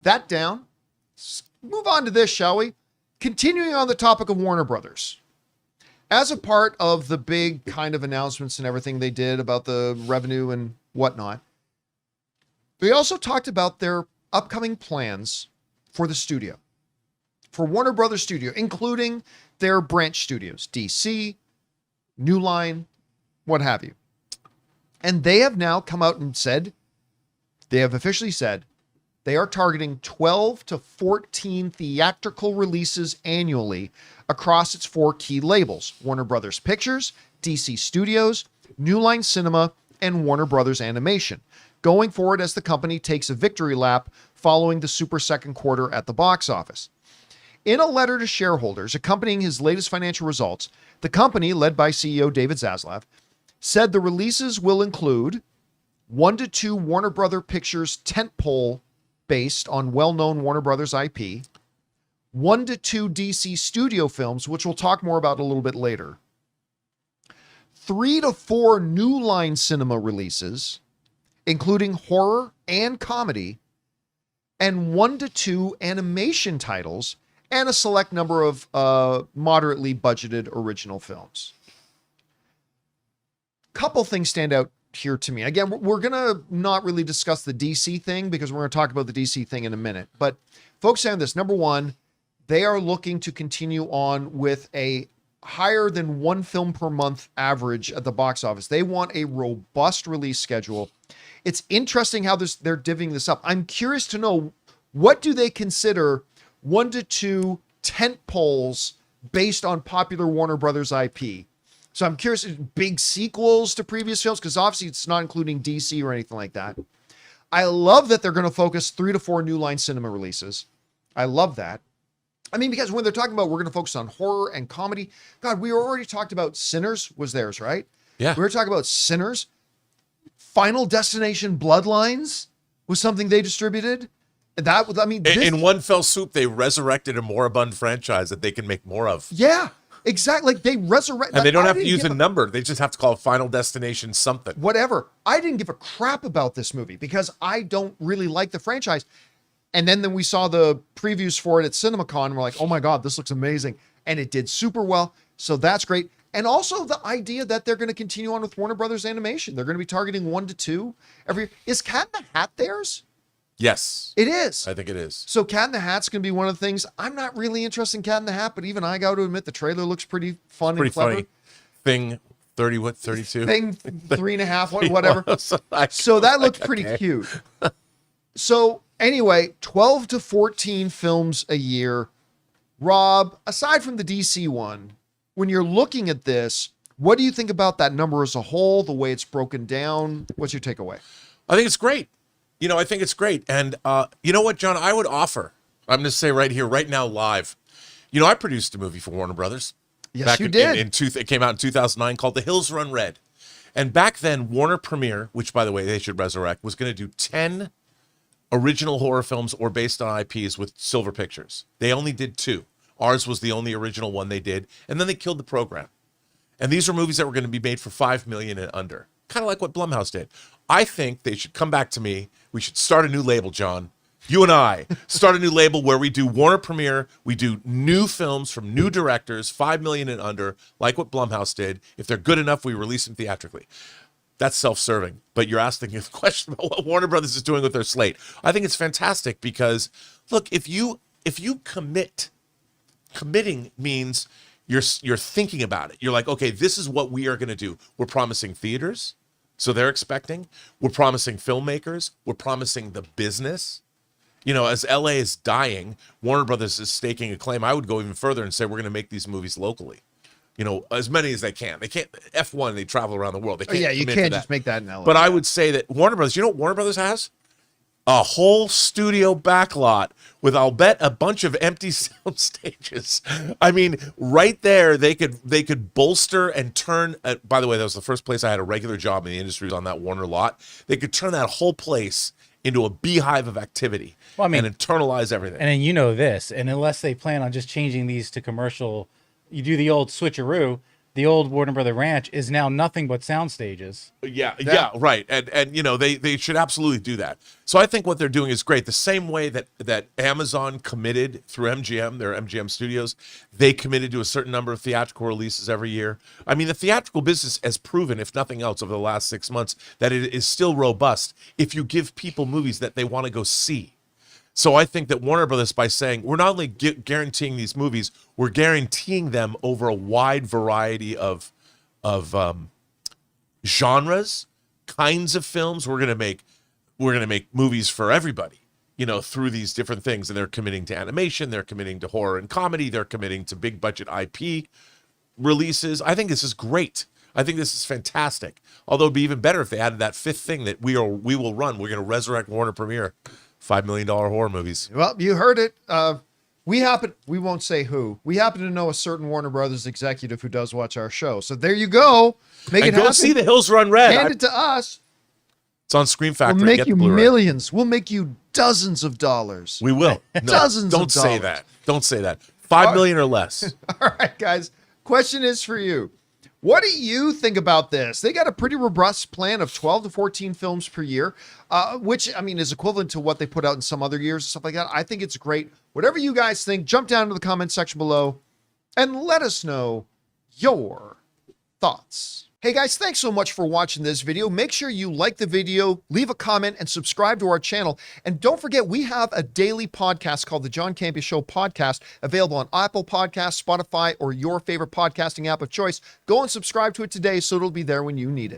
That down. Move on to this, shall we? Continuing on the topic of Warner Brothers. As a part of the big kind of announcements and everything they did about the revenue and whatnot, they also talked about their upcoming plans for the studio, for Warner Brothers Studio, including their branch studios, DC, New Line, what have you. And they have now come out and said, they have officially said, they are targeting 12 to 14 theatrical releases annually across its 4 key labels: Warner Brothers Pictures, DC Studios, New Line Cinema, and Warner Brothers Animation, going forward as the company takes a victory lap following the super second quarter at the box office. In a letter to shareholders accompanying his latest financial results, the company, led by CEO David Zaslav, said the releases will include 1 to 2 Warner Brothers Pictures tentpole based on well-known Warner Brothers IP, 1 to 2 DC Studio films, which we'll talk more about a little bit later, 3 to 4 New Line Cinema releases, including horror and comedy, and 1 to 2 animation titles, and a select number of moderately budgeted original films. Couple things stand out here to me. Again, we're going to not really discuss the DC thing because we're going to talk about the DC thing in a minute. But focus on this. Number one, they are looking to continue on with a higher than 1 film per month average at the box office. They want a robust release schedule. It's interesting how they're divvying this up. I'm curious to know, what do they consider 1 to 2 tent poles based on popular Warner Brothers IP? So I'm curious, big sequels to previous films, because obviously it's not including DC or anything like that. I love that they're going to focus 3 to 4 New Line Cinema releases. I love that. I mean, because when they're talking about we're going to focus on horror and comedy, God, we already talked about Sinners was theirs, right? Yeah. We were talking about Sinners. Final Destination Bloodlines was something they distributed. That was, I mean, in one fell swoop, they resurrected a moribund franchise that they can make more of. Yeah. Exactly. Like they resurrect. And they don't have to use a number. They just have to call it Final Destination something. Whatever. I didn't give a crap about this movie because I don't really like the franchise. And then we saw the previews for it at CinemaCon. And we're like, oh my God, this looks amazing. And it did super well. So that's great. And also the idea that they're going to continue on with Warner Brothers Animation. They're going to be targeting 1 to 2 every year. Is Cat in the Hat theirs? Yes. It is. I think it is. So Cat in the Hat's going to be one of the things. I'm not really interested in Cat in the Hat, but even I got to admit the trailer looks pretty fun and clever. Funny. Thing 32? Thing 3.5, whatever. So that looks pretty cute. So anyway, 12 to 14 films a year. Rob, aside from the DC one, when you're looking at this, what do you think about that number as a whole, the way it's broken down? What's your takeaway? I think it's great. I think it's great. And you know what, John, I would offer, I'm going to say right here, right now, live. I produced a movie for Warner Brothers. Yes, you did. It came out in 2009 called The Hills Run Red. And back then, Warner Premiere, which, by the way, they should resurrect, was going to do 10 original horror films or based on IPs with Silver Pictures. They only did 2. Ours was the only original one they did. And then they killed the program. And these are movies that were going to be made for $5 million and under. Kind of like what Blumhouse did. I think they should come back to me. We should start a new label, John. You and I start a new label where we do Warner Premiere. We do new films from new directors, $5 million and under, like what Blumhouse did. If they're good enough, we release them theatrically. That's self-serving. But you're asking a question about what Warner Brothers is doing with their slate. I think it's fantastic because, look, if you committing means you're thinking about it. You're like, okay, this is what we are going to do. We're promising theaters. So they're expecting. We're promising filmmakers. We're promising the business. As LA is dying, Warner Brothers is staking a claim. I would go even further and say we're going to make these movies locally. As many as they can. They can't, F1, they travel around the world. They can't you can't just make that in LA. But I would say that Warner Brothers, you know what Warner Brothers has? A whole studio backlot with, I'll bet, a bunch of empty sound stages. I mean, right there, they could bolster and turn. By the way, that was the first place I had a regular job in the industry, was on that Warner lot. They could turn that whole place into a beehive of activity and internalize everything. And then this, and unless they plan on just changing these to commercial, you do the old switcheroo. the old Warner Brother Ranch is now nothing but sound stages. Yeah, right. And you know, they should absolutely do that. So I think what they're doing is great. The same way that Amazon committed through MGM, their MGM Studios, they committed to a certain number of theatrical releases every year. I mean, the theatrical business has proven, if nothing else, over the last 6 months, that it is still robust if you give people movies that they want to go see. So I think that Warner Brothers, by saying we're not only guaranteeing these movies, we're guaranteeing them over a wide variety of genres, kinds of films. We're gonna make movies for everybody, you know, through these different things. And they're committing to animation, they're committing to horror and comedy, they're committing to big budget IP releases. I think this is great. I think this is fantastic. Although it'd be even better if they added that fifth thing that we will run. We're gonna resurrect Warner Premiere. $5 million horror movies. Well, you heard it. We won't say who. We happen to know a certain Warner Brothers executive who does watch our show. So there you go. Make it go happen. see The Hills Run Red. Hand it to us. It's on Scream Factory. We'll make Get you the Blu-ray. millions. We'll make you dozens of dollars. We will. No, Dozens don't of say dollars. that. Don't say that. 5 million or less. All right, guys. Question is for you. What do you think about this? They got a pretty robust plan of 12 to 14 films per year, which, I mean, is equivalent to what they put out in some other years and stuff like that. I think it's great. Whatever you guys think, jump down to the comment section below and let us know your thoughts. Hey guys, thanks so much for watching this video. Make sure you like the video, leave a comment, and subscribe to our channel. And don't forget, we have a daily podcast called the John Campea Show podcast, available on Apple Podcasts, Spotify, or your favorite podcasting app of choice. Go and subscribe to it today so it'll be there when you need it.